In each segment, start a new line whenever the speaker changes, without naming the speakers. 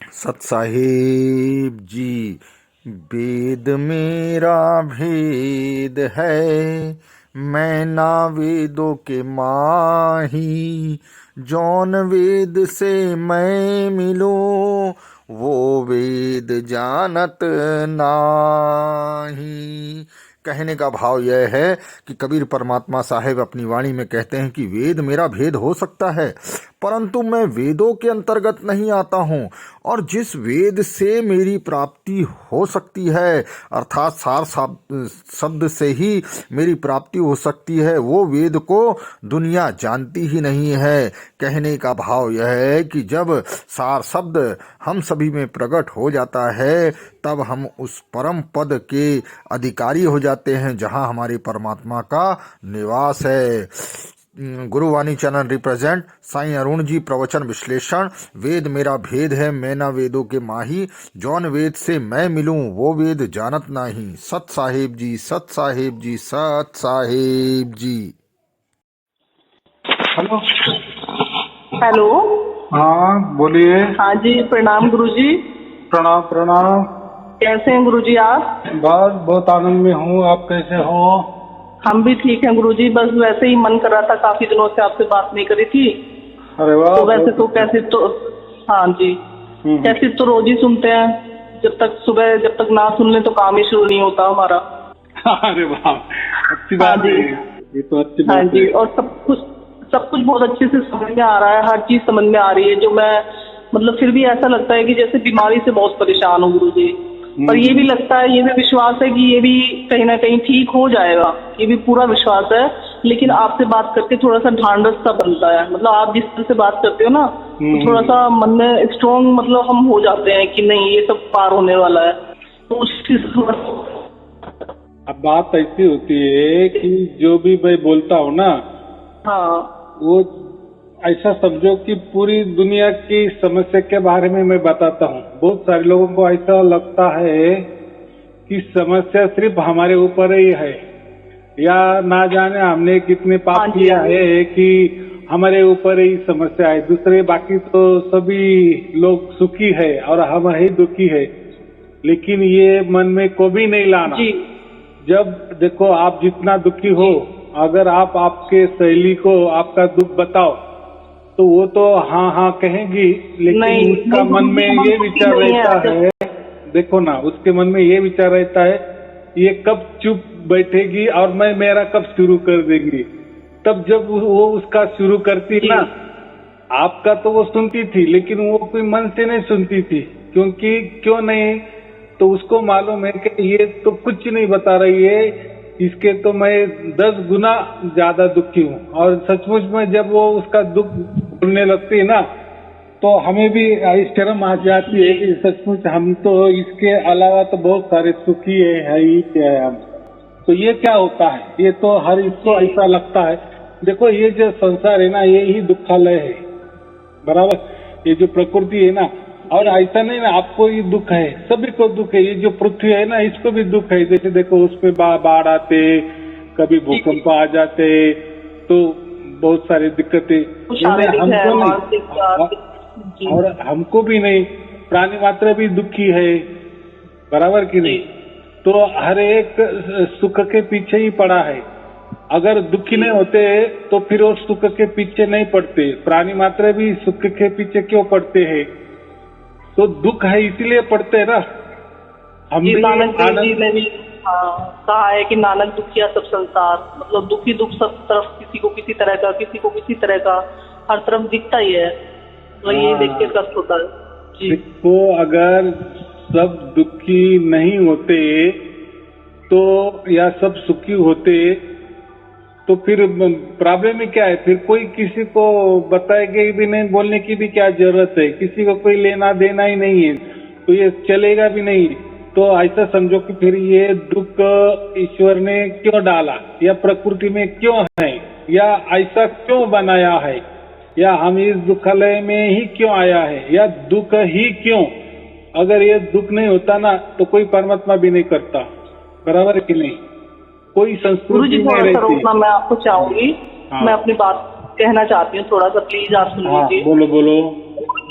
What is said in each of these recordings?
सत साहिब जी, वेद मेरा भेद है, मैं ना वेदों के माही। जौन वेद से मैं मिलूं, वो वेद जानत नाही। कहने का भाव यह है कि कबीर परमात्मा साहेब अपनी वाणी में कहते हैं कि वेद मेरा भेद हो सकता है, परंतु मैं वेदों के अंतर्गत नहीं आता हूँ। और जिस वेद से मेरी प्राप्ति हो सकती है, अर्थात सार शब्द से ही मेरी प्राप्ति हो सकती है, वो वेद को दुनिया जानती ही नहीं है। कहने का भाव यह है कि जब सार शब्द हम सभी में प्रकट हो जाता है, तब हम उस परम पद के अधिकारी हो जाते हैं जहां हमारे परमात्मा का निवास है। गुरुवाणी चैनल रिप्रेजेंट साईं अरुण जी। प्रवचन विश्लेषण। वेद मेरा भेद है, मैं ना वेदों के माही। जौन वेद से मैं मिलूं, वो वेद जानत नाही। सत साहेब जी, सत साहेब जी, सत साहेब जी।
हेलो।
हेलो।
हाँ बोलिए।
हाँ जी, प्रणाम गुरुजी।
प्रणाम प्रणाम।
कैसे हैं गुरुजी आप?
बस बहुत आनंद में हूँ, आप कैसे हो?
हम भी ठीक हैं गुरुजी, बस वैसे ही मन कर रहा था, काफी दिनों से आपसे बात नहीं करी थी।
अरे वाह।
तो वैसे तो कैसे तो हाँ जी, कैसे तो रोज ही सुनते हैं, जब तक ना सुन ले तो काम ही शुरू नहीं होता हमारा।
अरे वाह, अच्छी बात है, ये तो अच्छी बात है।
हाँ जी, और सब कुछ बहुत अच्छे से समझ में आ रहा है, हर चीज समझ में आ रही है। जो मैं मतलब फिर भी ऐसा लगता है कि जैसे बीमारी से बहुत परेशान हूँ गुरुजी। पर ये भी लगता है, ये भी विश्वास है कि ये भी कहीं ना कहीं ठीक हो जाएगा, ये भी पूरा विश्वास है। लेकिन आपसे बात करके थोड़ा सा ढांढस सा बनता है, मतलब आप जिस तरह से बात करते हो ना, तो थोड़ा सा मन में स्ट्रॉन्ग मतलब हम हो जाते हैं कि नहीं ये सब पार होने वाला है। तो उस चीज
अब बात ऐसी होती है कि जो भी मैं बोलता हूँ ना,
हाँ,
वो ऐसा समझो कि पूरी दुनिया की समस्या के बारे में मैं बताता हूँ। बहुत सारे लोगों को ऐसा लगता है कि समस्या सिर्फ हमारे ऊपर ही है, या ना जाने हमने कितने पाप किया है कि हमारे ऊपर ही समस्या है, दूसरे बाकी तो सभी लोग सुखी है और हम ही दुखी है। लेकिन ये मन में कभी नहीं लाना। जब देखो आप जितना दुखी हो, अगर आप आपके सहेली को आपका दुख बताओ तो वो तो हाँ हाँ कहेगी, लेकिन उसका मन में ये विचार रहता है, देखो ना, उसके मन में ये विचार रहता है ये कब चुप बैठेगी और मैं मेरा कब शुरू कर देगी। तब जब वो उसका शुरू करती ना, आपका तो वो सुनती थी, लेकिन वो कोई मन से नहीं सुनती थी। क्योंकि क्यों नहीं, तो उसको मालूम है कि ये तो कुछ नहीं बता रही है, इसके तो मैं 10 गुना ज्यादा दुखी हूँ। और सचमुच में जब वो उसका दुख सुनने लगती है ना, तो हमें भी शर्म आ जाती है कि सचमुच हम तो इसके अलावा तो बहुत सारे सुखी है ही है हम। तो ये क्या होता है, ये तो हर इसको ऐसा लगता है। देखो ये जो संसार है ना, ये ही दुखालय है, बराबर। ये जो प्रकृति है ना, और ऐसा नहीं ना आपको ये दुख है, सभी को दुख है। ये जो पृथ्वी है ना, इसको भी दुख है। जैसे देखो उसमें बाढ़ आते, कभी भूकंप आ जाते, तो बहुत सारी दिक्कतें हमको नहीं, और हमको भी नहीं, प्राणी मात्र भी दुखी है, बराबर की नहीं। तो हर एक सुख के पीछे ही पड़ा है। अगर दुखी नहीं होते तो फिर वो सुख के पीछे नहीं पड़ते। प्राणी मात्र भी सुख के पीछे क्यों पड़ते हैं? तो दुख है इसीलिए पढ़ते हैं ना हम भी।
नानक जी ने भी कहा है कि नानक दुखिया सब संसार, मतलब दुखी दुख सब तरफ, किसी को किसी तरह का, किसी को किसी तरह का, हर तरफ दिखता ही है। तो ये देख के कष्ट होता है जी।
तो अगर सब दुखी नहीं होते तो, या सब सुखी होते, तो फिर प्रॉब्लम ही क्या है? फिर कोई किसी को बताएगा भी नहीं, बोलने की भी क्या जरूरत है? किसी को कोई लेना देना ही नहीं है, तो ये चलेगा भी नहीं। तो ऐसा समझो कि फिर ये दुख ईश्वर ने क्यों डाला, या प्रकृति में क्यों है, या ऐसा क्यों बनाया है, या हम इस दुखालय में ही क्यों आया है, या दुख ही क्यों? अगर ये दुख नहीं होता ना, तो कोई परमात्मा भी नहीं करता, बराबर है कि नहीं? कोई संस्कृति नहीं रहती।
मैं आपको चाहूंगी, मैं अपनी बात कहना चाहती हूँ, थोड़ा सा प्लीज आप सुन लीजिए।
बोलो बोलो।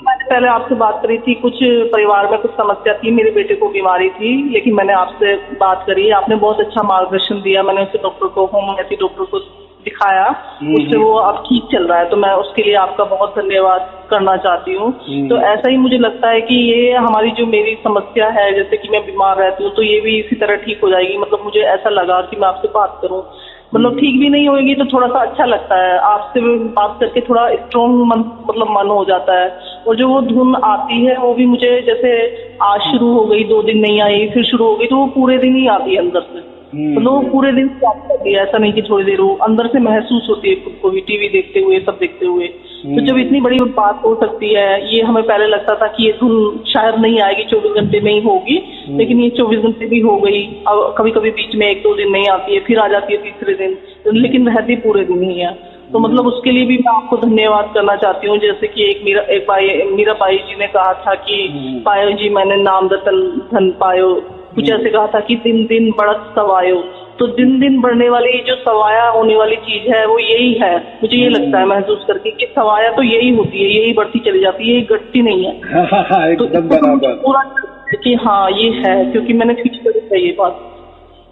मैंने पहले आपसे बात करी थी, कुछ परिवार में कुछ समस्या थी, मेरे बेटे को बीमारी थी, लेकिन मैंने आपसे बात करी, आपने बहुत अच्छा मार्गदर्शन दिया। मैंने उसे डॉक्टर को, होम्योपैथी डॉक्टर को दिखाया, उससे वो अब ठीक चल रहा है। तो मैं उसके लिए आपका बहुत धन्यवाद करना चाहती हूँ। तो ऐसा ही मुझे लगता है कि ये हमारी जो मेरी समस्या है, जैसे कि मैं बीमार रहती हूँ, तो ये भी इसी तरह ठीक हो जाएगी। मतलब मुझे ऐसा लगा कि मैं आपसे बात करूँ, मतलब ठीक भी नहीं होगी तो थोड़ा सा अच्छा लगता है, आपसे बात करके थोड़ा स्ट्रॉन्ग मन हो जाता है। और जो वो धुन आती है वो भी मुझे, जैसे आज शुरू हो गई, 2 दिन नहीं आई, फिर शुरू हो गई, तो वो पूरे दिन ही आती है अंदर से। मतलब वो पूरे दिन से आती है, ऐसा नहीं कि थोड़ी देर, वो अंदर से महसूस होती है खुद को भी, टीवी देखते हुए, सब देखते हुए। तो जब इतनी बड़ी बात हो सकती है, ये हमें पहले लगता था कि ये धुन शायद नहीं आएगी, 24 घंटे में ही होगी, लेकिन ये 24 घंटे भी हो गई। अब कभी कभी बीच में 1-2 दिन नहीं आती है, फिर आ जाती है तीसरे दिन, लेकिन रहती पूरे दिन ही है। तो मतलब उसके लिए भी मैं आपको धन्यवाद करना चाहती हूँ। जैसे कि मीरा बाई जी ने कहा था कि पायो जी मैंने नाम रतन धन पायो, कुछ ऐसे कहा था कि दिन दिन बढ़त सवायो। तो दिन दिन बढ़ने वाली जो सवाया होने वाली चीज है वो यही है, मुझे ये लगता है महसूस करके कि सवाया तो यही होती है, यही बढ़ती चली जाती है, यही घटती नहीं है।
एकदम बराबर,
पूरा कि हाँ ये है, क्योंकि मैंने फील करी है ये बात।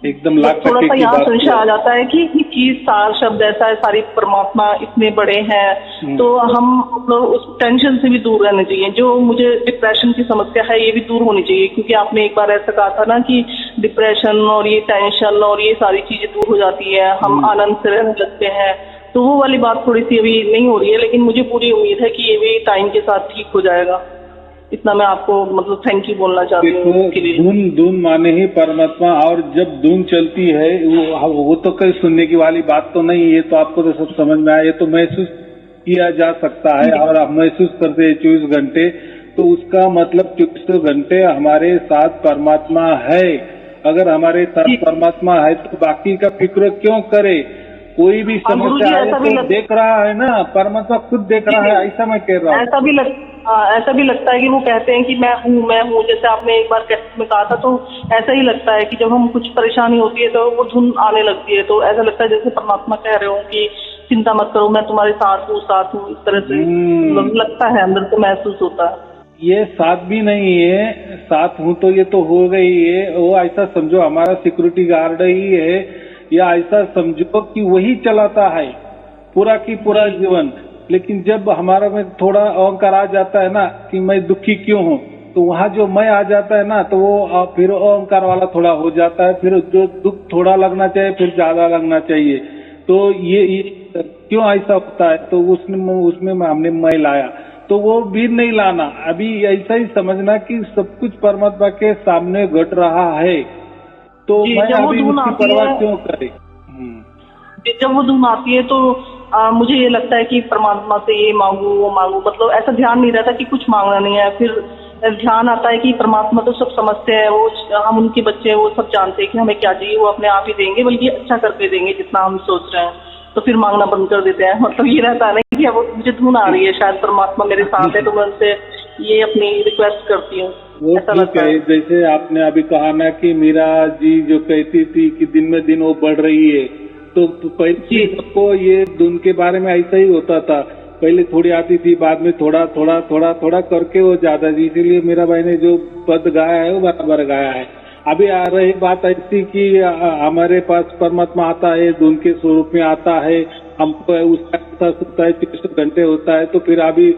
एकदम लाख
थोड़ा सा
की
यहाँ
बात
संशय आ जाता है कि चीज, सार शब्द ऐसा है, सारी परमात्मा इतने बड़े हैं, तो हम मतलब उस टेंशन से भी दूर रहना चाहिए। जो मुझे डिप्रेशन की समस्या है ये भी दूर होनी चाहिए, क्योंकि आपने एक बार ऐसा कहा था ना कि डिप्रेशन और ये टेंशन और ये सारी चीजें दूर हो जाती है, हम आनंद से रहने लगते हैं। तो वो वाली बात थोड़ी सी अभी नहीं हो रही है, लेकिन मुझे पूरी उम्मीद है कि ये भी टाइम के साथ ठीक हो जाएगा। इतना मैं आपको मतलब थैंक यू बोलना चाहती हूँ उसके लिए।
धुन माने ही परमात्मा, और जब धुन चलती है वो तो कहीं सुनने की वाली बात तो नहीं है, तो आपको तो सब समझ में आया, ये तो महसूस किया जा सकता है, और आप महसूस करते हैं 24 घंटे, तो उसका मतलब 24 घंटे हमारे साथ परमात्मा है। अगर हमारे साथ परमात्मा है तो बाकी का फिक्र क्यों करे? कोई भी समस्या है तो देख रहा है ना, परमात्मा खुद देख रहा है, ऐसा मैं कह रहा हूँ।
ऐसा भी लगता है कि वो कहते हैं कि मैं हूँ, जैसे आपने एक बार कैसेट में कहा था, तो ऐसा ही लगता है कि जब हम कुछ परेशानी होती है तो वो धुन आने लगती है, तो ऐसा लगता है जैसे परमात्मा कह रहे हो कि चिंता मत करो, मैं तुम्हारे साथ हूँ, इस तरह से लगता है, अंदर से महसूस होता है।
ये साथ भी नहीं है, साथ हूँ तो ये तो हो गई है, वो ऐसा समझो हमारा सिक्योरिटी गार्ड ही है, या ऐसा समझो कि वही चलाता है पूरा की पूरा जीवन। लेकिन जब हमारा में थोड़ा अहंकार आ जाता है ना कि मैं दुखी क्यों हूँ, तो वहाँ जो मैं आ जाता है ना, तो वो फिर अहंकार वाला थोड़ा हो जाता है, फिर जो दुख थोड़ा लगना चाहिए फिर ज्यादा लगना चाहिए। तो ये क्यों ऐसा होता है? तो उसमें हमने मैं लाया, तो वो भी नहीं लाना, अभी ऐसा ही समझना कि सब कुछ परमात्मा के सामने घट रहा है, तो मैं अभी उसकी परवाह क्यों करे?
जब वो धुन आती है तो मुझे ये लगता है कि परमात्मा से ये मांगू वो मांगू, मतलब ऐसा ध्यान नहीं रहता कि कुछ मांगना नहीं है। फिर ध्यान आता है कि परमात्मा तो सब समझते हैं, वो हम उनके बच्चे हैं, वो सब जानते हैं कि हमें क्या चाहिए, वो अपने आप ही देंगे, बल्कि अच्छा करके देंगे जितना हम सोच रहे हैं। तो फिर मांगना बंद कर देते हैं। मतलब ये रहता है ना कि अब मुझे धुन आ रही है, शायद परमात्मा मेरे साथ है, तो मैं उनसे ये अपनी रिक्वेस्ट करती हूँ। ऐसा लगता है
जैसे आपने अभी कहा ना कि मीरा जी जो कहती थी कि दिन में दिन वो बढ़ रही है, तो पहले को ये धुन के बारे में ऐसा ही होता था, पहले थोड़ी आती थी, बाद में थोड़ा थोड़ा थोड़ा थोड़ा करके वो ज्यादा जी, इसीलिए मीरा भाई ने जो पद गाया है वो बराबर गाया है। अभी आ रही बात ऐसी कि हमारे पास परमात्मा आता है, धुन के स्वरूप में आता है, हमको उसका होता है 24 घंटे होता है, तो फिर अभी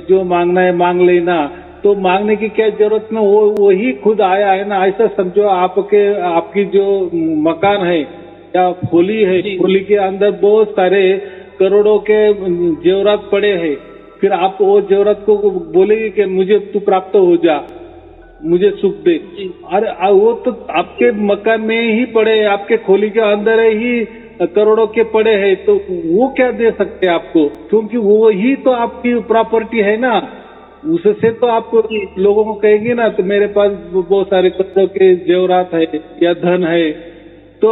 जो मांगना है मांग लेना, तो मांगने की क्या जरूरत में, वो ही खुद आया है ना। ऐसा समझो आपकी जो मकान है या खोली है, खोली के अंदर बहुत सारे करोड़ों के जेवरात पड़े हैं, फिर आप वो जेवरात को बोलेंगे कि मुझे तू प्राप्त हो जा, मुझे सुख दे, अरे वो तो आपके मकान में ही पड़े, आपके खोली के अंदर ही करोड़ों के पड़े हैं, तो वो क्या दे सकते हैं आपको? क्योंकि वो ही तो आपकी प्रॉपर्टी है ना, उससे तो आप लोगों को कहेंगे ना, तो मेरे पास बहुत सारे करोड़ों के जेवरात है या धन है, तो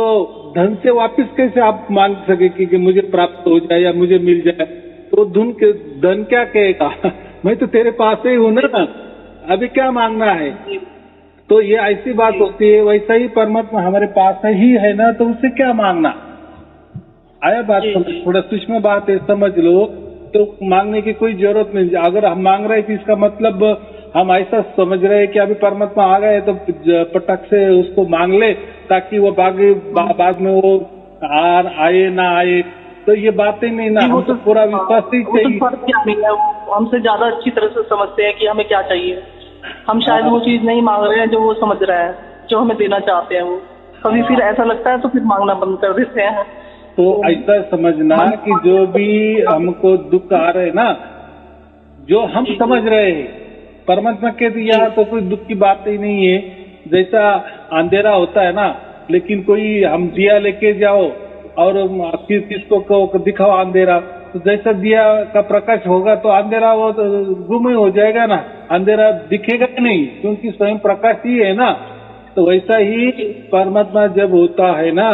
धन से वापस कैसे आप मांग सके कि मुझे प्राप्त हो जाए या मुझे मिल जाए? तो धन क्या कहेगा? मैं तो तेरे पास ही हूँ ना, अभी क्या मांगना है? तो ये ऐसी बात होती है। वैसा ही परमात्मा हमारे पास ही है ना, तो उससे क्या मांगना? आया बात समझ? थोड़ा सूक्ष्म बात है, समझ लो। तो मांगने की कोई जरूरत नहीं। अगर हम मांग रहे हैं तो इसका मतलब हम ऐसा समझ रहे हैं कि अभी परमात्मा आ गए तो पटक से उसको मांग ले, ताकि वो बाद में वो आए ना आए। तो ये बातें नहीं ना, हमको पूरा विश्वास ही चाहिए।
फर्क क्या नहीं है, वो हमसे ज्यादा अच्छी तरह से समझते हैं कि हमें क्या चाहिए। हम शायद वो चीज नहीं मांग रहे हैं जो वो समझ रहे हैं, जो हमें देना चाहते हैं। वो कभी फिर ऐसा लगता है तो फिर मांगना बंद कर देते हैं।
तो ऐसा समझना कि जो भी हमको दुख आ रहे ना, जो हम समझ रहे हैं परमात्मा के दिया, तो कोई दुख की बात ही नहीं है। जैसा अंधेरा होता है ना, लेकिन कोई हम दिया लेके जाओ और किसको दिखाओ अंधेरा, तो जैसा दिया का प्रकाश होगा तो अंधेरा वो गुम ही हो जाएगा ना, अंधेरा दिखेगा नहीं, क्योंकि स्वयं प्रकाश ही है ना। तो वैसा ही परमात्मा जब होता है ना,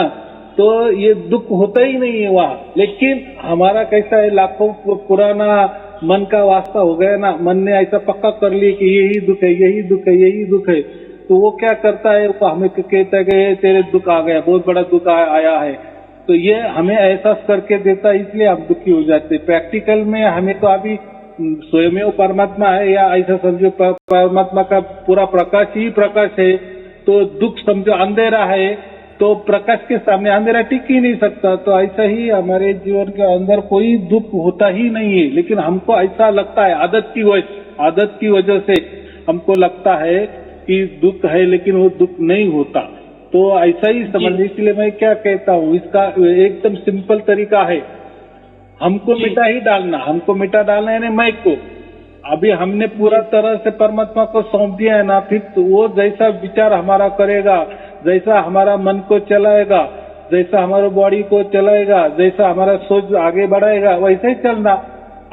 तो ये दुख होता ही नहीं है वहाँ। लेकिन हमारा कैसा है, लाखों पुराना मन का वास्ता हो गया ना, मन ने ऐसा पक्का कर लिया कि यही दुख है, यही दुख है, यही दुख है। तो वो क्या करता है, वो हमें कहता है कि तेरे दुख आ गया, बहुत बड़ा दुख आया है। तो ये हमें एहसास करके देता है, इसलिए हम दुखी हो जाते हैं। प्रैक्टिकल में हमें तो अभी स्वयं परमात्मा है, या ऐसा समझो परमात्मा का पूरा प्रकाश ही प्रकाश है। तो दुख समझो अंधेरा है, तो प्रकाश के सामने अंधेरा टिक ही नहीं सकता। तो ऐसा ही हमारे जीवन के अंदर कोई दुख होता ही नहीं है, लेकिन हमको ऐसा लगता है आदत की वजह से हमको लगता है कि दुख है, लेकिन वो दुख नहीं होता। तो ऐसा ही समझने के लिए मैं क्या कहता हूँ, इसका एकदम सिंपल तरीका है, हमको मिटा ही डालना, हमको मिटा डालना है ना मैं को। अभी हमने पूरा तरह से परमात्मा को सौंप दिया है ना, फिर तो वो जैसा विचार हमारा करेगा, जैसा हमारा मन को चलाएगा, जैसा हमारे बॉडी को चलाएगा, जैसा हमारा सोच आगे बढ़ाएगा, वैसे ही चलना।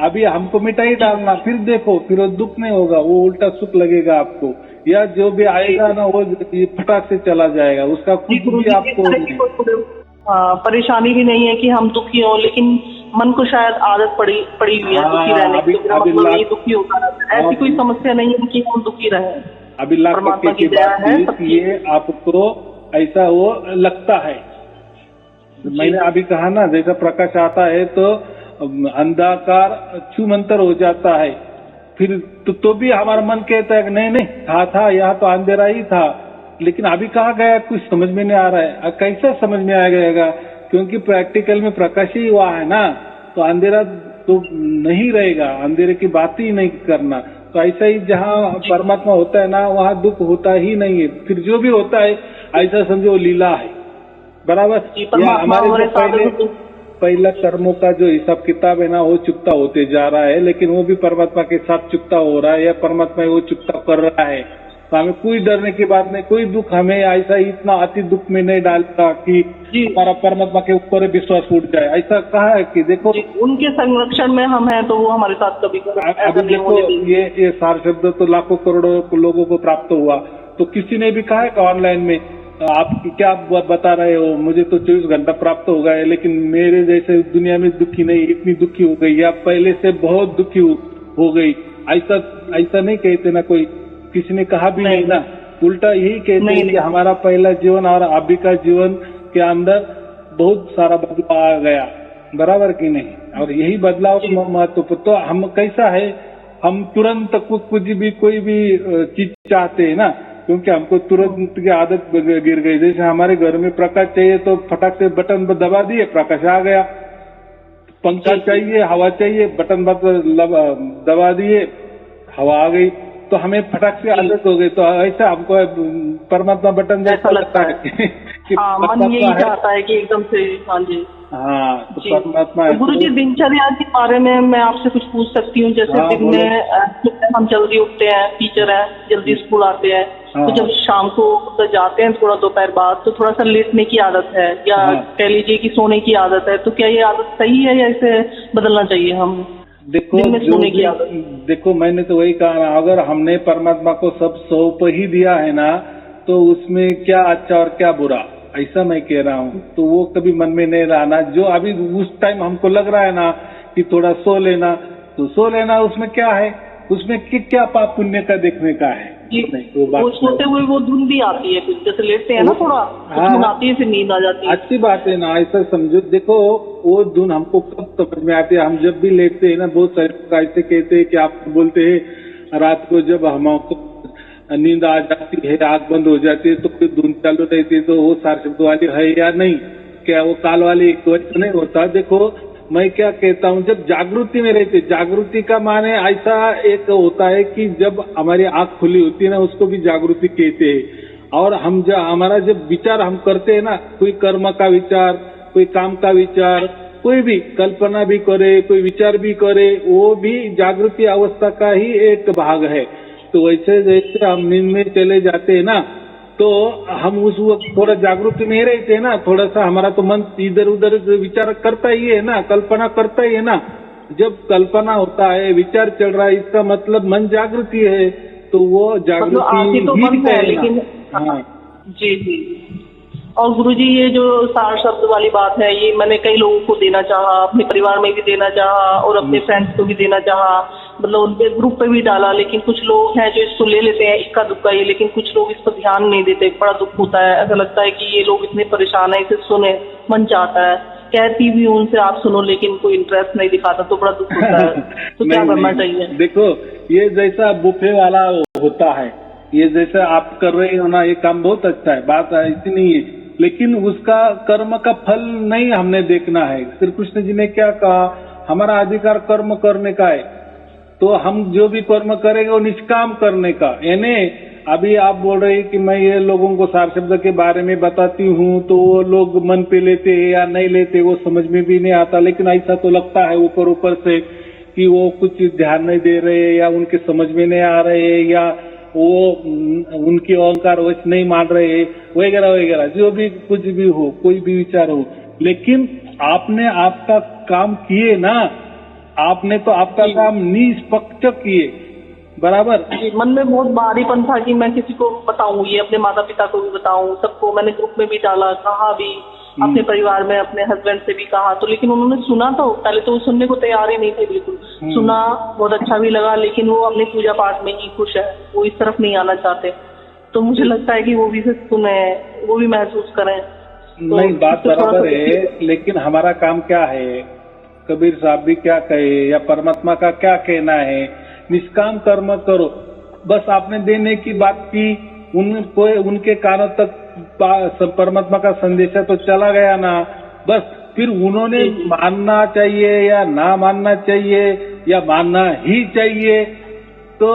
अभी हमको मिटा ही डालना, फिर देखो, फिर वो दुख नहीं होगा, वो उल्टा सुख लगेगा आपको। या जो भी आएगा ना, वो फटाक से चला जाएगा, उसका कुछ भी आपको
परेशानी भी नहीं है कि हम दुखी हो, लेकिन मन को शायद आदत पड़ी हुई है दुखी रहने की, मतलब नहीं दुखी होगा। ऐसी कोई समस्या नहीं है कि हम दुखी रहे।
अभी लाख टके की बात है, ये आपको ऐसा वो लगता है। मैंने अभी कहा ना, जैसा प्रकाश आता है तो अंधकार छूमंतर हो जाता है, फिर तो भी हमारा मन कहता है कि नहीं था यहाँ तो अंधेरा ही था, लेकिन अभी कहाँ गया, कुछ समझ में नहीं आ रहा है। कैसा समझ में आ जाएगा, क्योंकि प्रैक्टिकल में प्रकाश ही हुआ है ना, तो अंधेरा तो नहीं रहेगा, अंधेरे की बात ही नहीं करना। तो ऐसा ही जहाँ परमात्मा होता है ना, वहाँ दुख होता ही नहीं है। फिर जो भी होता है ऐसा समझो लीला है, बराबर। हमारे जो पहला कर्मों का जो हिसाब किताब है ना, वो चुकता होते जा रहा है, लेकिन वो भी परमात्मा के साथ चुकता हो रहा है, या परमात्मा वो चुकता कर रहा है। तो हमें कोई डरने की बात नहीं, कोई दुख हमें ऐसा इतना अति दुख में नहीं डालता कि हमारा परमात्मा के ऊपर विश्वास उठ जाए। ऐसा कहा है कि देखो
उनके संरक्षण में हम हैं, तो वो हमारे साथ कभी
अभी देखो, ये सार शब्द तो लाखों करोड़ों लोगों को प्राप्त हुआ। तो किसी ने भी कहा है कि ऑनलाइन में आप क्या बता रहे हो, मुझे तो 24 घंटा प्राप्त हो गए, लेकिन मेरे जैसे दुनिया में दुखी नहीं, इतनी दुखी हो गई, या पहले से बहुत दुखी हो गई। ऐसा नहीं कहते ना, कोई किसी ने कहा भी नहीं ना, उल्टा यही कहते हैं कि हमारा पहला जीवन और अभी का जीवन के अंदर बहुत सारा बदलाव आ गया, बराबर की नहीं। और यही बदलाव महत्व। तो हम कैसा है, हम तुरंत कुछ भी कोई भी चीज चाहते हैं ना, क्योंकि हमको तुरंत की आदत गिर गई। जैसे हमारे घर में प्रकाश चाहिए तो फटाक से बटन दबा दिए, प्रकाश आ गया। पंखा चाहिए, हवा चाहिए, बटन दबा दिए, हवा आ गई। तो हमें फटाक से आदत हो गई। तो ऐसा हमको परमात्मा बटन
ऐसा लगता है कि मन यही चाहता है कि एकदम से। हाँ जी,
हाँ, तो परमात्मा।
तो गुरु जी, दिनचर्या के बारे में मैं आपसे कुछ पूछ सकती हूँ? जैसे दिन में हम जल्दी उठते हैं, टीचर है, जल्दी स्कूल आते हैं, तो जब शाम को जाते हैं थोड़ा दोपहर बाद, तो थोड़ा सा लेटने की आदत है, या कह लीजिए कि सोने की आदत है। तो क्या ये आदत सही है, या इसे बदलना चाहिए हम?
देखो मैंने तो वही कहा, अगर हमने परमात्मा को सब सौंप ही दिया है ना, तो उसमें क्या अच्छा और क्या बुरा, ऐसा मैं कह रहा हूँ। तो वो कभी मन में नहीं रहना। जो अभी उस टाइम हमको लग रहा है ना कि थोड़ा सो लेना, तो सो लेना। उसमें क्या है, उसमें क्या पाप पुण्य का देखने का है।
जी,
नहीं वो बात
वो सोते हुए वो धुन भी आती है, फिर जैसे लेटते हैं ना थोड़ा तो धुन आती है, फिर नींद आ जाती है।
अच्छी बात है ना, ऐसा समझो। देखो वो धुन हमको कब समझ में आती है, हम जब भी लेटते हैं ना, बहुत सारे लोग ऐसे कहते हैं कि आप बोलते हैं रात को जब हमको नींद आ जाती है, आंख बंद हो जाती है तो कोई धुन चालू रहती है, तो वो सार शब्द वाली है या नहीं, क्या वो काल वाली वैसा नहीं होता। देखो मैं क्या कहता हूँ, जब जागृति में रहते, जागृति का माने ऐसा एक होता है कि जब हमारी आंख खुली होती है ना, उसको भी जागृति कहते हैं। और हम जब हमारा जब विचार हम करते हैं ना, कोई कर्म का विचार, कोई काम का विचार, कोई भी कल्पना भी करे, कोई विचार भी करे, वो भी जागृति अवस्था का ही एक भाग है। तो वैसे जैसे हम नींद में चले जाते हैं ना, तो हम उस वक्त थोड़ा जागृति में रहते हैं ना, थोड़ा सा हमारा तो मन इधर उधर विचार करता ही है ना, कल्पना करता ही है ना। जब कल्पना होता है, विचार चल रहा है, इसका मतलब मन जागृति है, तो वो जागृति
तो
ही
बंद है,
है
लेकिन
हाँ
जी जी। और गुरुजी ये जो सार शब्द वाली बात है, ये मैंने कई लोगों को देना चाहा, अपने परिवार में भी देना चाहा और अपने फ्रेंड्स को भी देना चाहा, मतलब उनके ग्रुप पे भी डाला, लेकिन कुछ लोग हैं जो इसको ले लेते हैं इक्का दुक्का ही, लेकिन कुछ लोग इस पर ध्यान नहीं देते। बड़ा दुख होता है, ऐसा लगता है कि ये लोग इतने परेशान है, इसे सुने मन चाहता है, कहती भी उनसे आप सुनो, लेकिन कोई इंटरेस्ट नहीं दिखाता, तो बड़ा दुख होता है। तो क्या करना चाहिए?
देखो ये जैसा बुफे वाला होता है, ये जैसा आप कर रहे हो ना, ये काम बहुत अच्छा है, बात ऐसी नहीं है, लेकिन उसका कर्म का फल नहीं हमने देखना है। श्री कृष्ण जी ने क्या कहा, हमारा अधिकार कर्म करने का है, तो हम जो भी कर्म करेंगे वो निष्काम करने का। यानी अभी आप बोल रहे हैं कि मैं ये लोगों को सार शब्द के बारे में बताती हूँ, तो वो लोग मन पे लेते हैं या नहीं लेते वो समझ में भी नहीं आता, लेकिन ऐसा तो लगता है ऊपर ऊपर से कि वो कुछ ध्यान नहीं दे रहे, या उनके समझ में नहीं आ रहे, या वो उनकी अहंकार वश नहीं मान रहे, वगैरह वगैरह, जो भी कुछ भी हो, कोई भी विचार हो। लेकिन आपने आपका काम किए ना, आपने तो आपका काम निष्पक्ष किए, बराबर।
मन में बहुत भारीपन था कि मैं किसी को बताऊं, ये अपने माता पिता को भी बताऊं, सबको मैंने ग्रुप में भी डाला, कहा भी अपने परिवार में, अपने हस्बैंड से भी कहा, तो लेकिन उन्होंने सुना, तो पहले तो वो सुनने को तैयार ही नहीं थे बिल्कुल। सुना, बहुत अच्छा भी लगा, लेकिन वो अपने पूजा पाठ में ही खुश है, वो इस तरफ नहीं आना चाहते। तो मुझे लगता है कि वो भी सुने, वो भी महसूस करें। तो
नहीं, बात बराबर है, लेकिन हमारा काम क्या है, कबीर साहब भी क्या कहे या परमात्मा का क्या कहना है, निष्काम कर्म करो। बस आपने देने की बात की, उनको उनके कानों तक परमात्मा का संदेश तो चला गया ना, बस फिर उन्होंने मानना चाहिए या ना मानना चाहिए या मानना ही चाहिए, तो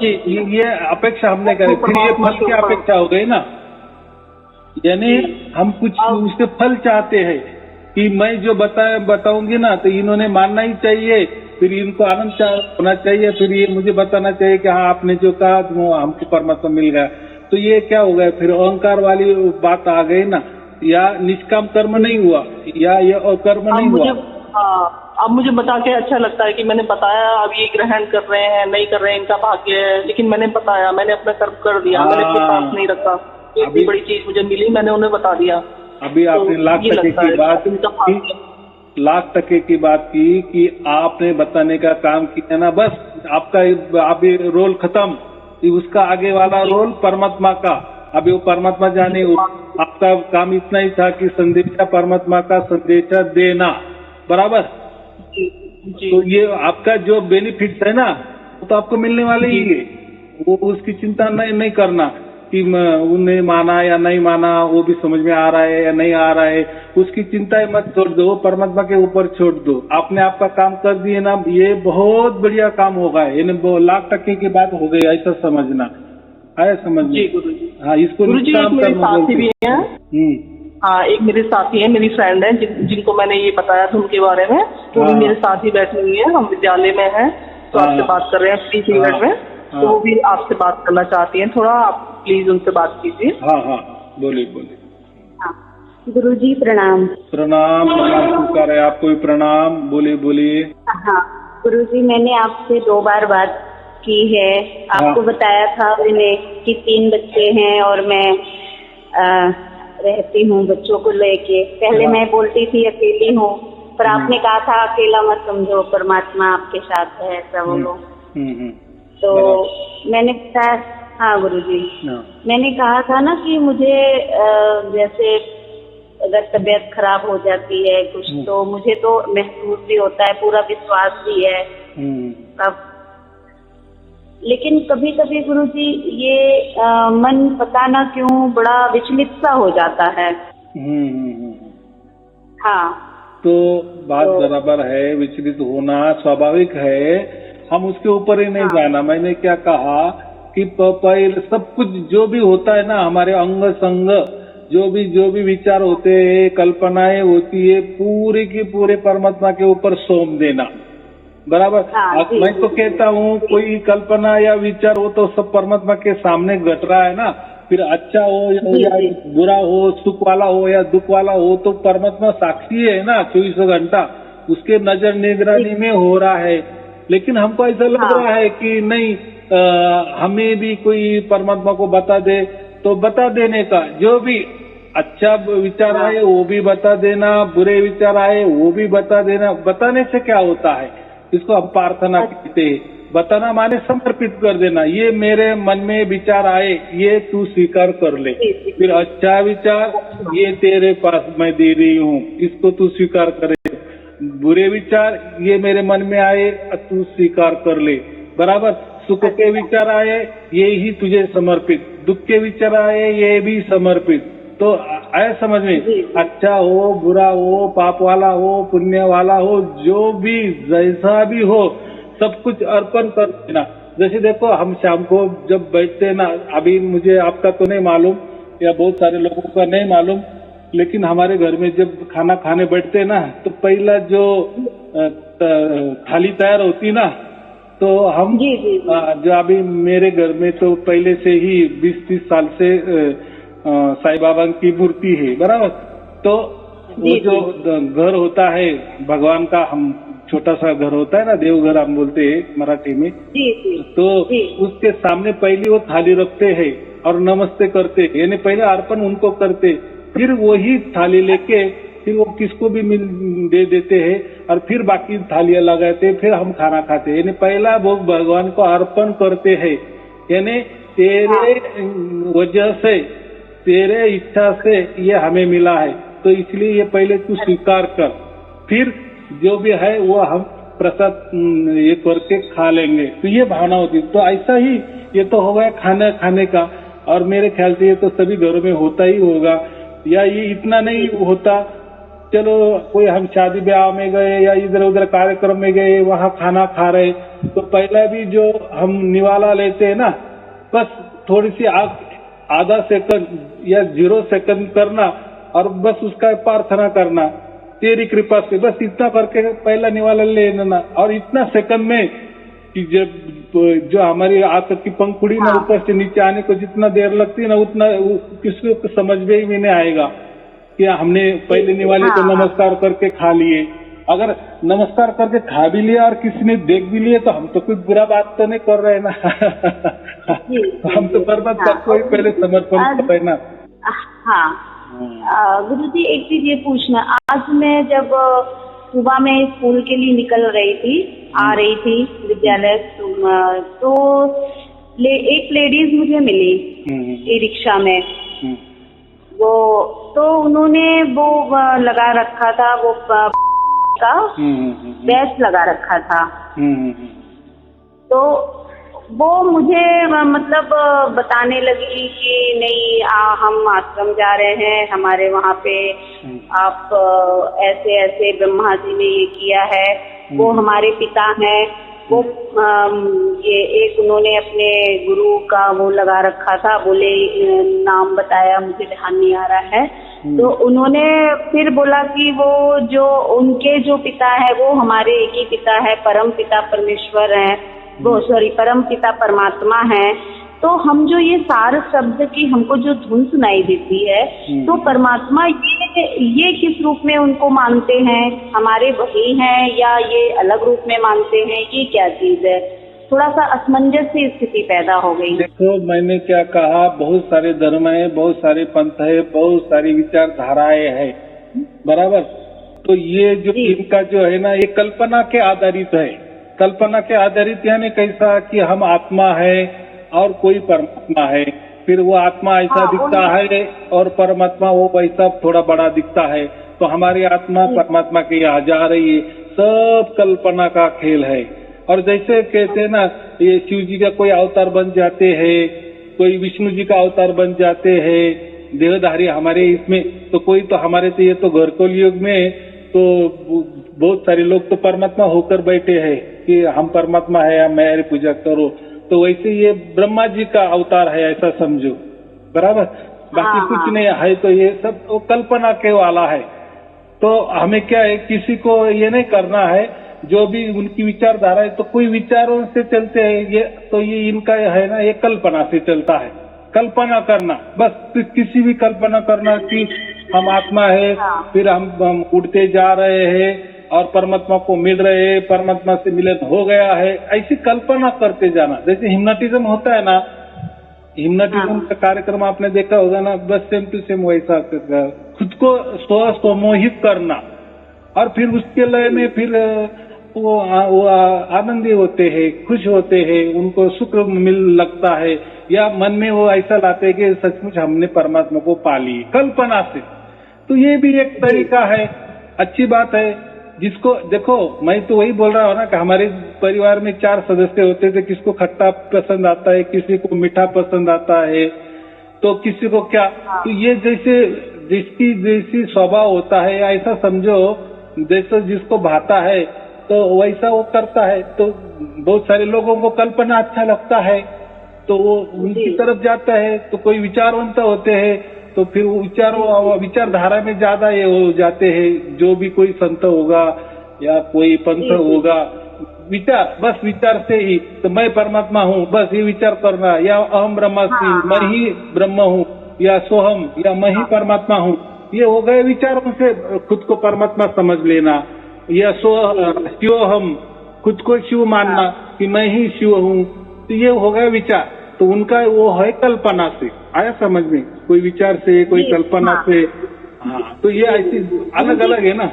ये अपेक्षा हमने करी, फिर ये फल की अपेक्षा हो गई ना। यानी हम कुछ उसके फल चाहते हैं कि मैं जो बताऊंगी ना, तो इन्होंने मानना ही चाहिए, फिर इनको आनंद होना चाहिए, फिर ये मुझे बताना चाहिए कि हाँ आपने जो कहा वो हमको परमात्मा मिल गया। तो ये क्या हो गया, फिर अहंकार वाली बात आ गई ना, या निष्काम कर्म नहीं हुआ, या ये अकर्म नहीं हुआ।
अब मुझे बता के अच्छा लगता है कि मैंने बताया, अब ये ग्रहण कर रहे हैं नहीं कर रहे हैं इनका भाग्य है, लेकिन मैंने बताया, मैंने अपना कर्म कर दिया, मैंने अपने पास नहीं रखा, इतनी बड़ी चीज मुझे मिली, मैंने उन्हें बता दिया।
अभी आपने लाख टके की बात की कि आपने बताने का काम किया ना, बस आपका अभी रोल खत्म, उसका आगे वाला रोल परमात्मा का, अभी वो परमात्मा जाने, आपका काम इतना ही था कि संदेशा परमात्मा का संदेशा देना, बराबर। तो ये आपका जो बेनिफिट्स है ना, वो तो आपको मिलने वाले ही है, वो उसकी चिंता नहीं करना कि उन्हें माना या नहीं माना, वो भी समझ में आ रहा है या नहीं आ रहा है, उसकी चिंता मत छोड़ दो, परमात्मा के ऊपर छोड़ दो। आपने आपका काम कर दिए ना, ये बहुत बढ़िया काम होगा, यानी लाख टके की बात हो गई, ऐसा समझना है, समझना। हाँ, इसको निष्काम कर्म बोलते हैं।
हाँ, एक मेरे साथी है, मेरी फ्रेंड है, जिनको मैंने ये बताया था उनके बारे में, तो वो मेरे साथ ही बैठी हुई है, हम विद्यालय में हैं, तो आपसे बात कर रहे हैं फ्री पीरियड में, तो वो भी आपसे बात करना चाहती हैं, थोड़ा आप प्लीज उनसे बात कीजिए।
हाँ हाँ, बोलिए।
हाँ, गुरुजी प्रणाम।
प्रणाम, स्वीकार है, आपको भी प्रणाम, बोलिए।
हाँ गुरुजी, मैंने आपसे 2 बार बात की है, आपको बताया था मैंने कि 3 बच्चे हैं और मैं रहती हूँ बच्चों को लेके। पहले मैं बोलती थी अकेली हूँ, पर आपने कहा था अकेला मत समझो, परमात्मा आपके साथ है, ऐसा बोलो। तो मैंने कहा हाँ गुरुजी,
हाँ।
मैंने कहा था ना कि मुझे जैसे अगर तबीयत खराब हो जाती है कुछ तो मुझे तो महसूस भी होता है, पूरा विश्वास भी है अब। लेकिन कभी कभी गुरुजी ये मन पता ना क्यों बड़ा विचलित सा हो जाता है। हाँ,
तो बात बराबर है, विचलित होना स्वाभाविक है, हम उसके ऊपर ही नहीं जाना। मैंने क्या कहा कि पहले सब कुछ जो भी होता है ना, हमारे अंग संग जो भी विचार होते हैं, कल्पनाएं होती है, पूरे के पूरे परमात्मा के ऊपर सौंप देना। बराबर। मैं तो कहता हूँ कोई कल्पना या विचार हो तो सब परमात्मा के सामने घट रहा है ना, फिर अच्छा हो या बुरा हो, सुख वाला हो या दुख वाला हो, तो परमात्मा साक्षी है ना 24 घंटा, उसके नजर निगरानी में हो रहा है। लेकिन हमको ऐसा लग रहा है कि नहीं, हमें भी कोई परमात्मा को बता दे, तो बता देने का, जो भी अच्छा विचार आए वो भी बता देना, बुरे विचार आए वो भी बता देना। बताने से क्या होता है, इसको हम प्रार्थना कहते हैं। बताना माने समर्पित कर देना, ये मेरे मन में विचार आए, ये तू स्वीकार कर ले। फिर अच्छा विचार, ये तेरे पास मैं दे रही हूँ, इसको तू स्वीकार करे। बुरे विचार, ये मेरे मन में आए, तू स्वीकार कर ले। बराबर। सुख के विचार आए, ये ही तुझे समर्पित, दुख के विचार आए, ये भी समर्पित। तो आया समझ में, अच्छा हो, बुरा हो, पाप वाला हो, पुण्य वाला हो, जो भी जैसा भी हो, सब कुछ अर्पण कर देना। जैसे देखो, हम शाम को जब बैठते हैं ना, अभी मुझे आपका तो नहीं मालूम या बहुत सारे लोगों का नहीं मालूम, लेकिन हमारे घर में जब खाना खाने बैठते हैं ना, तो पहला जो थाली तैयार होती ना, तो हम जो अभी मेरे घर में तो पहले से ही 20-30 साल से साईं बाबा की मूर्ति है। बराबर। तो वो जो घर होता है भगवान का, हम छोटा सा घर होता है ना, देवघर हम बोलते हैं मराठी में, तो उसके सामने पहले वो थाली रखते हैं और नमस्ते करते, यानी पहले अर्पण उनको करते, फिर वही थाली लेके फिर वो किसको भी दे देते हैं और फिर बाकी थालियां लगाते, फिर हम खाना खाते। यानी पहला भोग भगवान को अर्पण करते हैं, यानी तेरे वजह से, तेरे इच्छा से ये हमें मिला है, तो इसलिए ये पहले तू स्वीकार कर, फिर जो भी है वो हम प्रसाद ये करके खा लेंगे। तो ये भावना होती। तो ऐसा ही ये तो हो गया खाने का, और मेरे ख्याल से ये तो सभी घरों में होता ही होगा, या ये इतना नहीं होता। चलो कोई हम शादी ब्याह में गए या इधर उधर कार्यक्रम में गए, वहाँ खाना खा रहे, तो पहला भी जो हम निवाला लेते हैं ना, बस थोड़ी सी आधा सेकंड या 0 सेकंड करना और बस उसका प्रार्थना करना, तेरी कृपा से, बस इतना करके पहला निवाला ले लेना। और इतना सेकंड में कि जब जो हमारी आंख की पंखुड़ी ना ऊपर से नीचे आने को जितना देर लगती है ना, उतना किसी को समझ में ही नहीं आएगा कि हमने पहले निवाले को नमस्कार करके खा लिए। अगर नमस्कार करके खा भी लिया और किसी ने देख भी लिए, तो हम तो कोई बुरा बात तो नहीं कर रहे ना। हम तो परमात्मा को ही पहले समर्पण कर रहे ना।
हाँ गुरुजी, एक चीज ये पूछना, आज मैं जब सुबह में स्कूल के लिए निकल रही थी, आ रही थी विद्यालय, तो एक लेडीज मुझे मिली ई रिक्शा में। वो तो उन्होंने वो लगा रखा था, वो का बैच लगा रखा था। तो वो मुझे मतलब बताने लगी कि नहीं, हम आश्रम जा रहे हैं, हमारे वहाँ पे आप ऐसे ऐसे ब्रह्मा जी ने ये किया है, वो हमारे पिता हैं। वो ये एक उन्होंने अपने गुरु का वो लगा रखा था, बोले नाम बताया, मुझे ध्यान नहीं आ रहा है। तो उन्होंने फिर बोला कि वो जो उनके जो पिता है वो हमारे एक ही पिता है, परम पिता परमेश्वर है, वो सॉरी परम पिता परमात्मा है। तो हम जो ये सार शब्द की हमको जो धुन सुनाई देती है, तो परमात्मा ये किस रूप में उनको मानते हैं, हमारे वही हैं या ये अलग रूप में मानते हैं, ये क्या चीज है? थोड़ा सा असमंजस की स्थिति पैदा हो गई।
देखो, मैंने क्या कहा, बहुत सारे धर्म है, बहुत सारे पंथ है, बहुत सारी विचारधाराएं है। बराबर। तो ये जो इनका जो है ना, ये कल्पना के आधारित है। कल्पना के आधारित यानी कैसा कि हम आत्मा है, और कोई परमात्मा है, फिर वो आत्मा ऐसा दिखता है और परमात्मा वो वैसा थोड़ा बड़ा दिखता है, तो हमारी आत्मा परमात्मा के यहाँ जा रही है, सब कल्पना का खेल है। और जैसे कहते हैं ना, ये शिव जी का कोई अवतार बन जाते हैं, कोई विष्णु जी का अवतार बन जाते हैं, देहधारी हमारे इसमें, तो कोई तो हमारे तो ये तो घरकोल युग में तो बहुत सारे लोग तो परमात्मा होकर बैठे हैं कि हम परमात्मा है, हम मेरी पूजा करो, तो वैसे ये ब्रह्मा जी का अवतार है ऐसा समझो, बराबर। बाकी कुछ नहीं है, तो ये सब तो कल्पना के वाला है। तो हमें क्या है, किसी को ये नहीं करना है, जो भी उनकी विचारधारा है, तो कोई विचारों से चलते हैं, ये तो ये इनका है ना, ये कल्पना से चलता है। कल्पना करना, बस किसी भी कल्पना करना कि हम आत्मा है, फिर हम उड़ते जा रहे हैं और परमात्मा को मिल रहे हैं, परमात्मा से मिलन हो गया है, ऐसी कल्पना करते जाना। जैसे हिप्नोटिज्म होता है ना, हिप्नोटिज्म का कार्यक्रम आपने देखा होगा ना, बस सेम टू सेम वैसा खुद को स्वमोहित करना, और फिर उसके लय में फिर वो आनंदी होते हैं, खुश होते हैं, उनको सुख मिल लगता है, या मन में वो ऐसा लाते हैं कि सचमुच हमने परमात्मा को पा ली कल्पना से। तो ये भी एक तरीका है, अच्छी बात है। जिसको देखो, मैं तो वही बोल रहा हूँ ना कि हमारे परिवार में 4 सदस्य होते थे, किसको खट्टा पसंद आता है, किसी को मीठा पसंद आता है, तो किसी को क्या, तो ये जैसे जिसकी जैसी स्वभाव होता है, ऐसा समझो जैसे जिसको भाता है तो वैसा वो करता है। तो बहुत सारे लोगों को कल्पना अच्छा लगता है तो वो उनकी तरफ जाता है, तो कोई विचारवंत होते हैं तो फिर वो विचारधारा में ज्यादा ये हो जाते हैं। जो भी कोई संत होगा या कोई पंथ होगा, विचार, बस विचार से ही तो मैं परमात्मा हूँ, बस ये विचार करना, या अहम ब्रह्मास्मि, मैं ही ब्रह्म हूँ, या सोहम, या मैं ही परमात्मा हूँ, ये हो गए विचारों से खुद को परमात्मा समझ लेना, या शिवोहम, खुद को शिव मानना कि मैं ही शिव हूँ, तो ये हो गए विचार। तो उनका वो है कल्पना से, आया समझ में, कोई विचार से, कोई कल्पना से। हाँ, तो ये ऐसी अलग अलग है ना।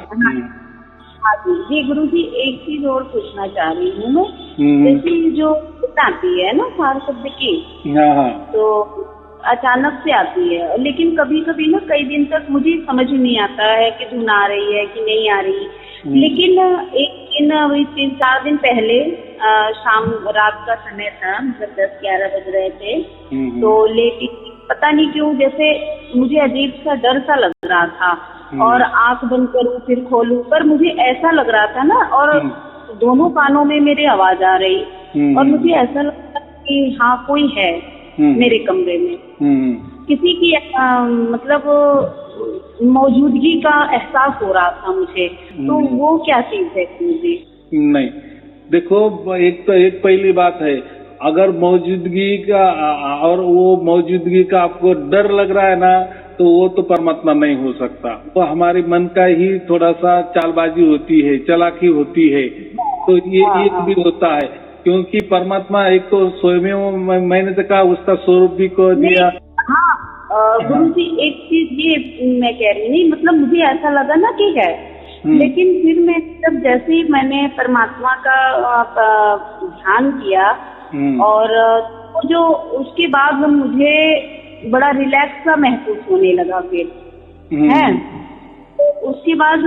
हाँ जी गुरुजी, एक चीज और पूछना चाह रही हूँ मैं, जैसे जो आती है ना सार शब्द की, तो अचानक से आती है, लेकिन कभी कभी ना कई दिन तक मुझे समझ नहीं आता है कि धुन आ रही है कि नहीं आ रही। लेकिन एक दिन 3-4 दिन पहले शाम रात का समय था, मतलब 10-11 बज रहे थे, तो लेकिन पता नहीं क्यों जैसे मुझे अजीब सा डर सा लग रहा था, और आंख बंद करूं फिर खोलूं, पर मुझे ऐसा लग रहा था ना, और दोनों कानों में मेरे आवाज आ रही, और मुझे ऐसा लगता कि हाँ कोई है मेरे कमरे में, किसी की मतलब मौजूदगी का एहसास हो रहा था मुझे। तो वो क्या चीज है मुझे?
नहीं, देखो, एक पहली बात है, अगर मौजूदगी का और वो मौजूदगी का आपको डर लग रहा है ना, तो वो तो परमात्मा नहीं हो सकता। वो हमारे मन का ही थोड़ा सा चालबाजी होती है, चालाकी होती है, तो ये एक भी होता है। क्योंकि परमात्मा एक तो स्वयं, मैंने तो कहा उसका स्वरूप भी को दिया।
गुरु जी, एक चीज ये मैं कह रही नहीं, मतलब मुझे ऐसा लगा ना कि है, लेकिन फिर मैं जब जैसे ही मैंने परमात्मा का ध्यान किया, और जो उसके बाद मुझे बड़ा रिलैक्स सा महसूस होने लगा फिर, है उसके बाद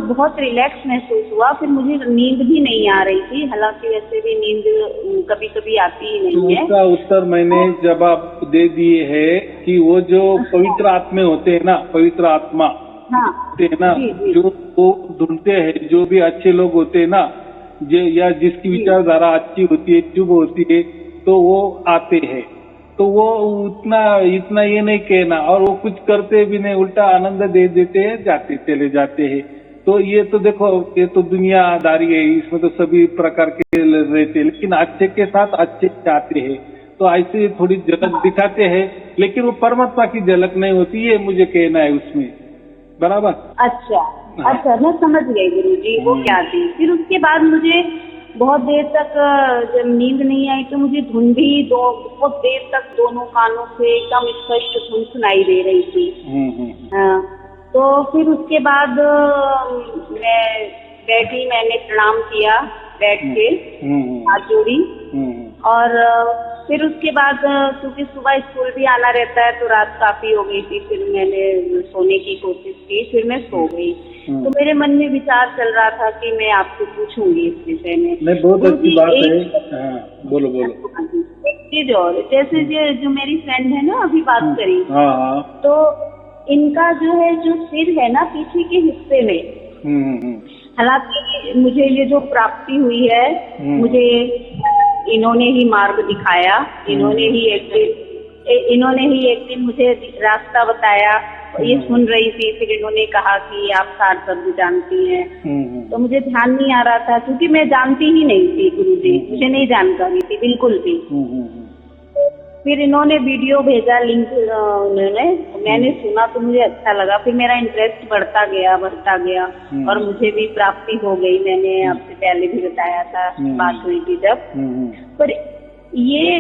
बहुत रिलैक्स महसूस हुआ। फिर मुझे नींद भी नहीं आ रही थी, हालांकि वैसे भी नींद कभी कभी आती ही नहीं है।
उसका उत्तर मैंने जवाब दे दिए है कि वो जो पवित्र आत्मा होते हैं ना, पवित्र आत्मा होते हैं ना, जो वो ढूंढते हैं, जो भी अच्छे लोग होते हैं ना, या जिसकी विचारधारा अच्छी होती है, शुभ होती है, तो वो आते हैं। तो वो इतना ये नहीं कहना, और वो कुछ करते भी नहीं, उल्टा आनंद दे देते हैं, जाते चले जाते हैं। तो ये तो देखो, ये तो दुनियादारी है, इसमें तो सभी प्रकार के रहते हैं, लेकिन अच्छे के साथ अच्छे आते हैं, तो ऐसे थोड़ी झलक दिखाते हैं, लेकिन वो परमात्मा की झलक नहीं होती, ये मुझे कहना है उसमें, बराबर।
अच्छा, मैं समझ गई गुरुजी वो क्या थी। फिर उसके बाद मुझे बहुत देर तक जब नींद नहीं आई, तो मुझे धुन भी बहुत देर तक दोनों कानों से एकदम स्पष्ट धुन सुनाई दे रही थी। तो फिर उसके बाद मैं बैठी, मैंने प्रणाम किया बैठ के, हाथ जोड़ी, और फिर उसके बाद क्योंकि सुबह स्कूल भी आना रहता है तो रात काफी हो गई थी, फिर मैंने सोने की कोशिश की, फिर मैं सो गई। तो मेरे मन में विचार चल रहा था कि मैं आपसे पूछूंगी इस विषय में।
नहीं, बहुत अच्छी बात है। हाँ, बोलो बोलो।
एक चीज और, जैसे जो मेरी फ्रेंड है ना अभी बात करी,
हाँ,
तो इनका जो है जो सिर है ना पीछे के हिस्से में, हालांकि मुझे ये जो प्राप्ति हुई है, मुझे इन्होंने ही मार्ग दिखाया, इन्होंने ही एक दिन मुझे रास्ता बताया। ये सुन रही थी, फिर इन्होंने कहा कि आप 60 शब्द जानती हैं। तो मुझे ध्यान नहीं आ रहा था क्योंकि मैं जानती ही नहीं थी गुरुजी, मुझे नहीं जानकारी थी बिल्कुल भी। फिर इन्होंने वीडियो भेजा, लिंक मैंने सुना तो मुझे अच्छा लगा, फिर मेरा इंटरेस्ट बढ़ता गया और मुझे भी प्राप्ति हो गई। मैंने आपसे पहले भी बताया था, बात हुई थी जब। पर ये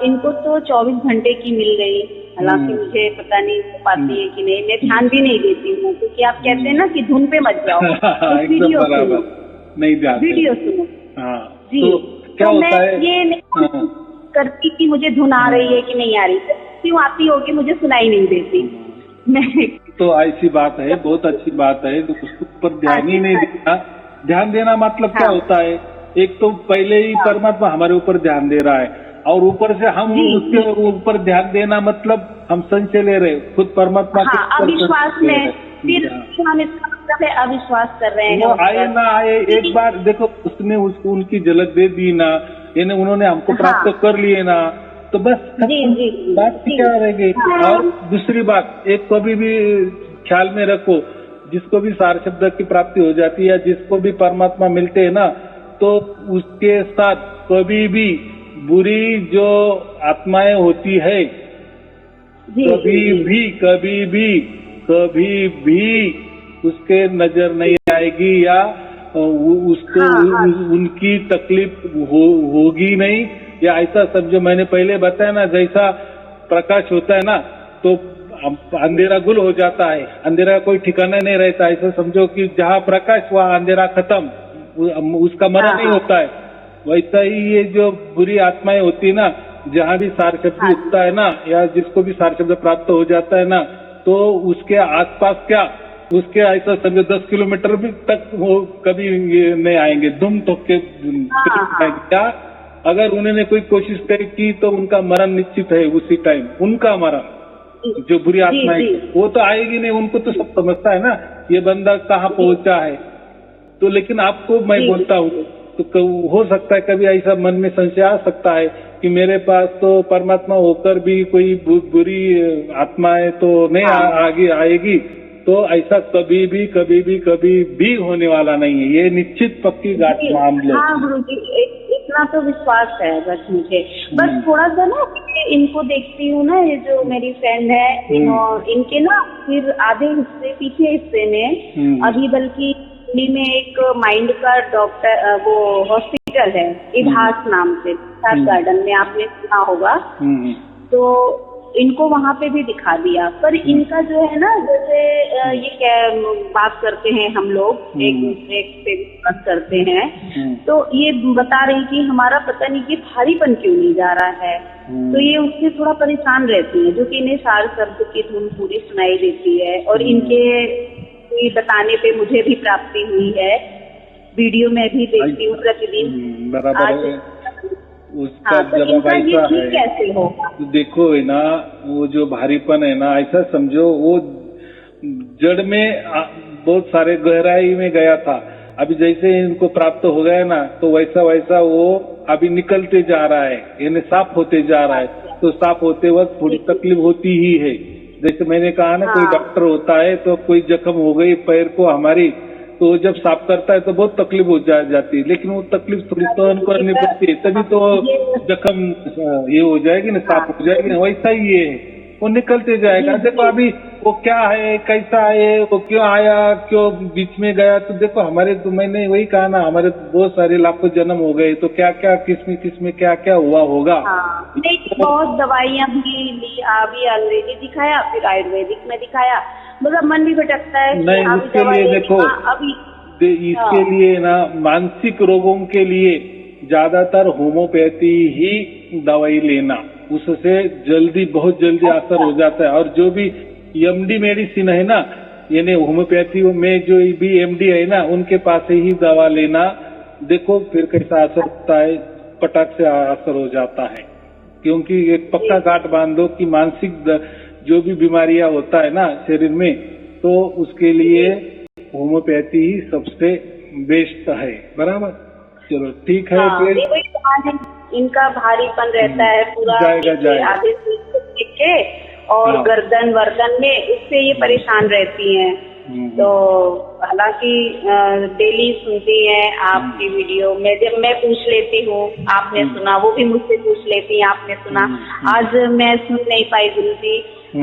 इनको तो 24 घंटे की मिल गई, हालांकि मुझे पता नहीं हो पाती है कि नहीं, मैं ध्यान भी नहीं देती हूँ क्योंकि आप कहते हैं ना कि धुन पे मत जाओ, तो वीडियो सुनो,
नहीं जाते,
वीडियो सुनो। जी,
तो क्या होता है,
ये नहीं करती कि मुझे धुन आ रही है कि नहीं आ रही, क्यों आती होगी मुझे सुनाई नहीं देती। मैं
तो ऐसी बात है, बहुत अच्छी बात है, तो उसके ऊपर ध्यान ही नहीं देना। ध्यान देना मतलब क्या होता है, एक तो पहले ही परमात्मा हमारे ऊपर ध्यान दे रहा है, और ऊपर से हम उसके ऊपर ध्यान देना मतलब हम संशय ले रहे, खुद परमात्मा के
अविश्वास में, फिर हम इसका मतलब है अविश्वास कर रहे हैं।
वो आए ना आए, एक बार देखो उसने उसको उनकी झलक दे दी ना, यानी उन्होंने हमको प्राप्त कर लिए ना, तो बस बात क्या रहेगी। और दूसरी बात, एक कभी भी ख्याल में रखो, जिसको भी सार शब्द की प्राप्ति हो जाती है या जिसको भी परमात्मा मिलते हैं ना, तो उसके साथ कभी भी बुरी जो आत्माएं होती है कभी भी उसके नजर नहीं आएगी, या उसको उनकी तकलीफ होगी नहीं, या ऐसा समझो। मैंने पहले बताया ना, जैसा प्रकाश होता है ना तो अंधेरा गुल हो जाता है, अंधेरा कोई ठिकाना नहीं रहता, ऐसा समझो कि जहाँ प्रकाश वहाँ अंधेरा खत्म, उसका मरण नहीं होता है। वैसा ही ये जो बुरी आत्माएं होती है ना, जहाँ भी सार शब्द उठता है ना, या जिसको भी सार शब्द प्राप्त हो जाता है ना, तो उसके आसपास क्या, उसके ऐसा समझो 10 किलोमीटर भी तक वो कभी नहीं आएंगे, दुम ठोक के क्या। अगर उन्होंने कोई कोशिश की तो उनका मरण निश्चित है, उसी टाइम उनका मरण। जो बुरी आत्माएं वो तो आएगी नहीं, उनको तो सब समझता है ना ये बंदा कहाँ पहुंचा है। तो लेकिन आपको मैं बोलता हूँ, तो हो सकता है कभी ऐसा मन में संशय आ सकता है कि मेरे पास तो परमात्मा होकर भी कोई बुरी आत्माएं तो नहीं आगे आएगी, तो ऐसा कभी भी होने वाला नहीं है, ये निश्चित पक्की बात मान लो।
हाँ गुरुजी, इतना तो विश्वास है बस मुझे। बस थोड़ा सा ना इनको देखती हूँ ना, ये जो मेरी फ्रेंड है, इनके ना फिर आधे हिस्से पीछे हिस्से में अभी बल्कि में एक माइंड का डॉक्टर वो हॉस्पिटल है इतिहास नाम से, गार्डन में आपने सुना होगा, तो इनको वहाँ पे भी दिखा दिया। पर इनका जो है ना, जैसे ये क्या बात करते हैं हम लोग एक दूसरे से बात करते हैं, तो ये बता रही कि हमारा पता नहीं कि भारीपन क्यों नहीं जा रहा है, तो ये उससे थोड़ा परेशान रहती है, जो कि इन्हें सार शब्द की धुन पूरी सुनाई देती है। और इनके बताने पे मुझे भी प्राप्ति हुई है, वीडियो में भी देखती हूँ प्रतिदिन।
उसका जवाब ऐसा है,
कैसे होगा?
देखो है ना, वो जो भारीपन है ना, ऐसा समझो वो जड़ में बहुत सारे गहराई में गया था, अभी जैसे इनको प्राप्त हो गया ना, तो वैसा वैसा वो अभी निकलते जा रहा है, यानी साफ होते जा रहा है। तो साफ होते वक्त थोड़ी तकलीफ होती ही है। जैसे मैंने कहा ना, कोई डॉक्टर होता है तो कोई जख्म हो गई पैर को हमारी, तो जब साफ करता है तो बहुत तकलीफ हो जाती है, लेकिन वो तकलीफ थोड़ी सहन करनी पड़ती है, तभी तो जख्म ये हो जाएगी ना, साफ हो जाएगी ना। वैसा ही ये है, वो निकलते जाएगा। देखो अभी वो क्या है, कैसा है, वो क्यों आया, क्यों बीच में गया, तो देखो हमारे, तो मैंने वही कहा ना, हमारे बहुत सारे लाखों जन्म हो गए, तो क्या क्या किसमें क्या क्या हुआ होगा।
बहुत दवाइयाँ भी ली, अभी अंग्रेजी दिखाया, फिर आयुर्वेदिक में दिखाया, मतलब मन भी भटकता है।
नहीं, उसके लिए देखो,
अभी
इसके लिए ना, मानसिक रोगों के लिए ज्यादातर होम्योपैथी ही दवाई लेना, उससे जल्दी बहुत जल्दी असर हो जाता है। और जो भी एमडी मेडिसिन है ना, यानी होम्योपैथी में जो भी एमडी है ना, उनके पास से ही दवा लेना। देखो फिर कैसा असर होता है, पटक से असर हो जाता है। क्योंकि एक पक्का गांठ बांध दो कि मानसिक जो भी बीमारियां होता है ना शरीर में, तो उसके लिए होम्योपैथी ही सबसे बेस्ट है। बराबर, चलो ठीक है। फिर
वही तो इनका भारीपन रहता है पूरा
जाएगा।
आधे से के और गर्दन वर्दन में, इससे ये परेशान रहती हैं। तो हालांकि डेली सुनती हैं आपकी वीडियो में, जब मैं पूछ लेती हूँ आपने सुना, वो भी मुझसे पूछ लेती हैं आपने सुना। आज मैं सुन नहीं पाई गुरुजी,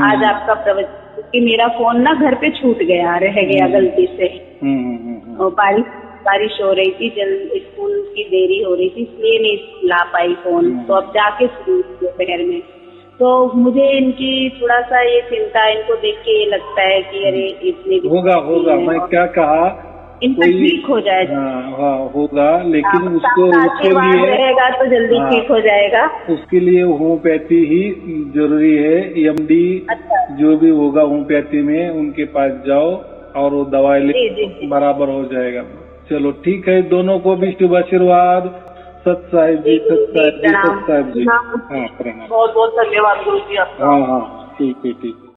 आज आपका प्रवचन, क्योंकि मेरा फोन ना घर पे छूट गया, रह गया गलती से। बारिश हो रही थी, स्कूल की देरी हो रही थी, इसलिए नहीं ला पाई फोन। तो अब जाके सुनी दोपहर में, तो मुझे इनकी थोड़ा सा ये चिंता, इनको देख के ये लगता है कि अरे इतने
होगा मैं क्या कहा,
इनका ठीक हो जाएगा।
हाँ होगा, लेकिन उसको उसके लिए
रहेगा तो जल्दी ठीक हो जाएगा।
उसके लिए होम्योपैथी ही जरूरी है। एमडी जो भी होगा होम्योपैथी में, उनके पास जाओ और वो दवाई ले, बराबर हो जाएगा। चलो ठीक है, दोनों को भी शुभ आशीर्वाद। सत साहिब जी, सत साहिब जी, सत साहिब जी। हाँ, प्रणाम।
बहुत बहुत धन्यवाद गुरु जी आपका।
हाँ, ठीक है।